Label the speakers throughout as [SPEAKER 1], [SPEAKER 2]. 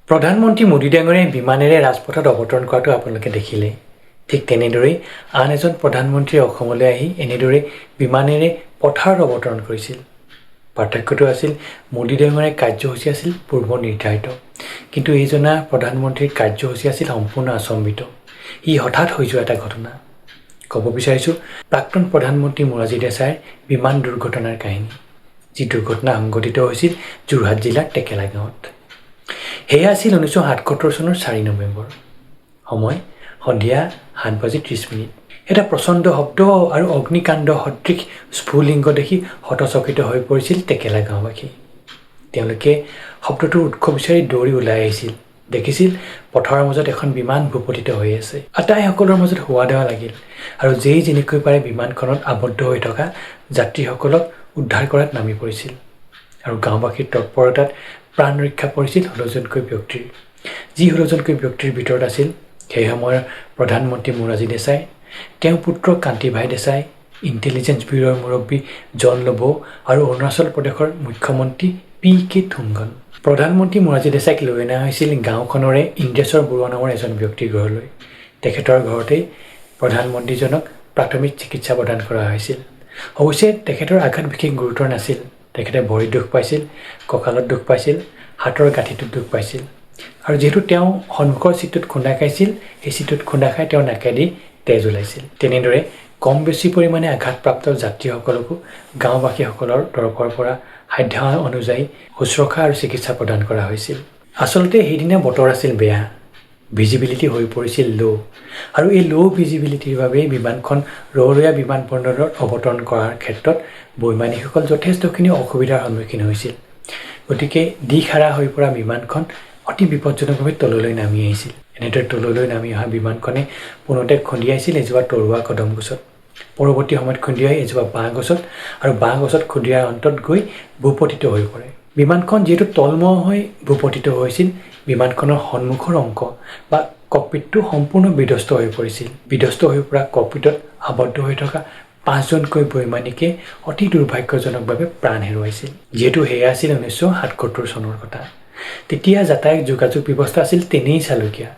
[SPEAKER 1] প্ৰধানমন্ত্ৰী মোদী ডাঙৰীয়াই বিমানেৰে ৰাজপথত অৱতৰণ কৰাটো আপোনালোকে দেখিলে। ঠিক তেনেদৰেই আন এজন প্ৰধানমন্ত্ৰী অসমলৈ আহি এনেদৰে বিমানেৰে পথাৰত অৱতৰণ কৰিছিল। পাৰ্থক্যটো আছিল মোদী ডাঙৰীয়াৰ কাৰ্যসূচী আছিল পূৰ্ব নিৰ্ধাৰিত, কিন্তু এইজনা প্ৰধানমন্ত্ৰীৰ কাৰ্যসূচী আছিল সম্পূৰ্ণ আচম্বিত। ই হঠাৎ হৈ যোৱা এটা ঘটনা। ক'ব বিচাৰিছোঁ প্ৰাক্তন প্ৰধানমন্ত্ৰী মোৰাৰজী দেশাইৰ বিমান দুৰ্ঘটনাৰ কাহিনী, যি দুৰ্ঘটনা সংঘটিত হৈছিল যোৰহাট জিলাৰ টেকেলা গাঁৱত। সেয়া আছিল 1977 চনৰ 4 নৱেম্বৰ। সময় সন্ধিয়া 7:30। এটা প্ৰচণ্ড শব্দ আৰু অগ্নিকাণ্ড সদৃশ স্ফুলিংগ দেখি হতচকিত হৈ পৰিছিল টেকেলা গাঁওবাসী। তেওঁলোকে শব্দটোৰ উৎস বিচাৰি দৌৰি ওলাই আহিছিল। দেখিছিল পথাৰৰ মাজত এখন বিমান ভূপতিত হৈ আছে। আটাইসকলৰ মাজত হোৱা দেৱা লাগিল আৰু যেই যেনেকৈ পাৰে বিমানখনত আবদ্ধ হৈ থকা যাত্ৰীসকলক উদ্ধাৰ কৰাত নামি পৰিছিল। আৰু গাঁওবাসীৰ তৎপৰতাত প্ৰাণ ৰক্ষা পৰিছিল 16জনকৈ ব্যক্তিৰ। যি 16জনকৈ ব্যক্তিৰ ভিতৰত আছিল সেই সময়ৰ প্ৰধানমন্ত্ৰী মোৰাৰজী দেশাই, তেওঁৰ পুত্ৰ কান্তিভাই দেশাই, ইণ্টেলিজেন্স ব্যুৰোৰ মুৰব্বী জন লবৌ আৰু অৰুণাচল প্ৰদেশৰ মুখ্যমন্ত্ৰী PK থুংগন। প্ৰধানমন্ত্ৰী মোৰাৰজী দেশাইক লৈ অনা হৈছিল গাঁওখনৰে ইন্দ্ৰেশ্বৰ বৰুৱা নামৰ এজন ব্যক্তিৰ ঘৰলৈ। তেখেতৰ ঘৰতেই প্ৰধানমন্ত্ৰীজনক প্ৰাথমিক চিকিৎসা প্ৰদান কৰা হৈছিল। অৱশ্যে তেখেতৰ আঘাত বিশেষ গুৰুতৰ নাছিল। তেখেতে ভৰিত দুখ পাইছিল, কঁকালত দুখ পাইছিল, হাতৰ গাঁঠিটোত দুখ পাইছিল। আৰু যিহেতু তেওঁ সন্মুখৰ চিটটোত খুন্দা খাইছিল, সেই চিটটোত খুন্দা খাই তেওঁৰ নাকেদি তেজ ওলাইছিল। তেনেদৰে কম বেছি পৰিমাণে আঘাতপ্ৰাপ্ত যাত্ৰীসকলকো গাঁওবাসীসকলৰ তৰফৰ পৰা সাধ্য অনুযায়ী শুশ্ৰূষা আৰু চিকিৎসা প্ৰদান কৰা হৈছিল। আচলতে সেইদিনা বতৰ আছিল বেয়া, ভিজিবিলিটি হৈ পৰিছিল ল', আৰু এই ল' ভিজিবিলিটিৰ বাবেই বিমানখন ৰৰৈয়া বিমানবন্দৰত অৱতৰণ কৰাৰ ক্ষেত্ৰত বৈমানিকসকল যথেষ্টখিনি অসুবিধাৰ সন্মুখীন হৈছিল। গতিকে দিশহাৰা হৈ পৰা বিমানখন অতি বিপদজনকভাৱে তললৈ নামি আহিছিল। এনেদৰে তললৈ নামি অহা বিমানখনে পোনতে খুন্দিয়াইছিল এজোপা তৰুৱা কদম গছত। পৰৱৰ্তী সময়ত খুন্দিয়াই এজোপা বাঁহ গছত, আৰু বাঁহ গছত খুন্দিয়াৰ অন্তত গৈ ভূপতিত হৈ পৰে। বিমানখন যিহেতু তলমুৱা হৈ ভূপতিত হৈছিল, বিমানখনৰ সন্মুখৰ অংশ বা ককপিটটো সম্পূৰ্ণ বিধ্বস্ত হৈ পৰিছিল। বিধ্বস্ত হৈ পৰা ককপিটত আবদ্ধ হৈ থকা 5জনকৈ বৈমানিকে অতি দুৰ্ভাগ্যজনকভাৱে প্ৰাণ হেৰুৱাইছিল। যিহেতু সেয়া আছিল 1977 চনৰ কথা। তেতিয়া যাতায়াত যোগাযোগ ব্যৱস্থা আছিল তেনেই চালুকীয়া।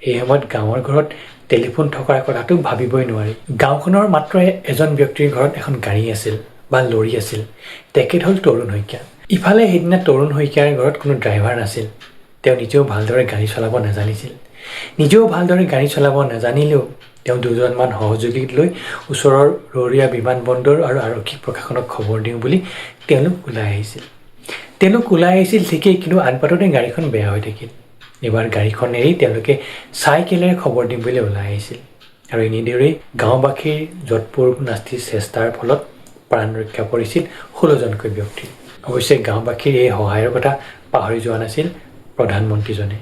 [SPEAKER 1] সেই সময়ত গাঁৱৰ ঘৰত টেলিফোন থকাৰ কথাটো ভাবিবই নোৱাৰি। গাঁওখনৰ মাত্ৰ এজন ব্যক্তিৰ ঘৰত এখন গাড়ী আছিল বা লৰি আছিল। তেখেত হ'ল তৰুণ শইকীয়া। ইফালে সেইদিনা তৰুণ শইকীয়াৰ ঘৰত কোনো ড্ৰাইভাৰ নাছিল। তেওঁ নিজেও ভালদৰে গাড়ী চলাব নাজানিছিল। নিজেও ভালদৰে গাড়ী চলাব নাজানিলেও তেওঁ 2জনমান সহযোগীক লৈ ওচৰৰ ৰৰৈয়া বিমানবন্দৰ আৰু আৰক্ষী প্ৰশাসনক খবৰ দিওঁ বুলি তেওঁলোক ওলাই আহিছিল ঠিকেই, কিন্তু আনবাটতে গাড়ীখন বেয়া হৈ থাকিল। এইবাৰ গাড়ীখন এৰি তেওঁলোকে চাইকেলেৰে খবৰ দিম বুলি ওলাই আহিছিল। আৰু এনেদৰেই গাঁওবাসীৰ যৎপৰ নাস্তিৰ চেষ্টাৰ ফলত প্ৰাণ ৰক্ষা পৰিছিল 16জনকৈ ব্যক্তি। অৱশ্যে গাঁওবাসীৰ এই সহায়ৰ কথা পাহৰি যোৱা নাছিল প্ৰধানমন্ত্ৰীজনে।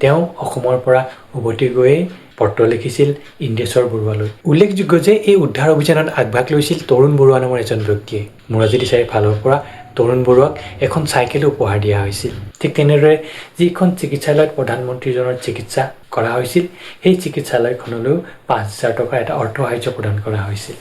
[SPEAKER 1] তেওঁ অসমৰ পৰা উভতি গৈয়ে পত্ৰ লিখিছিল ইন্দ্ৰেশ্বৰ বৰুৱালৈ। উল্লেখযোগ্য যে এই উদ্ধাৰ অভিযানত আগভাগ লৈছিল তৰুণ বৰুৱা নামৰ এজন ব্যক্তিয়ে। মোৰাৰজী দেশাইৰ ফালৰ পৰা তৰুণ বৰুৱাক এখন চাইকেলো উপহাৰ দিয়া হৈছিল। ঠিক তেনেদৰে যিখন চিকিৎসালয়ত প্ৰধানমন্ত্ৰীজনৰ চিকিৎসা কৰা হৈছিল, সেই চিকিৎসালয়খনলৈও 5,000 টকাৰ এটা অৰ্থ সাহায্য প্ৰদান কৰা হৈছিল।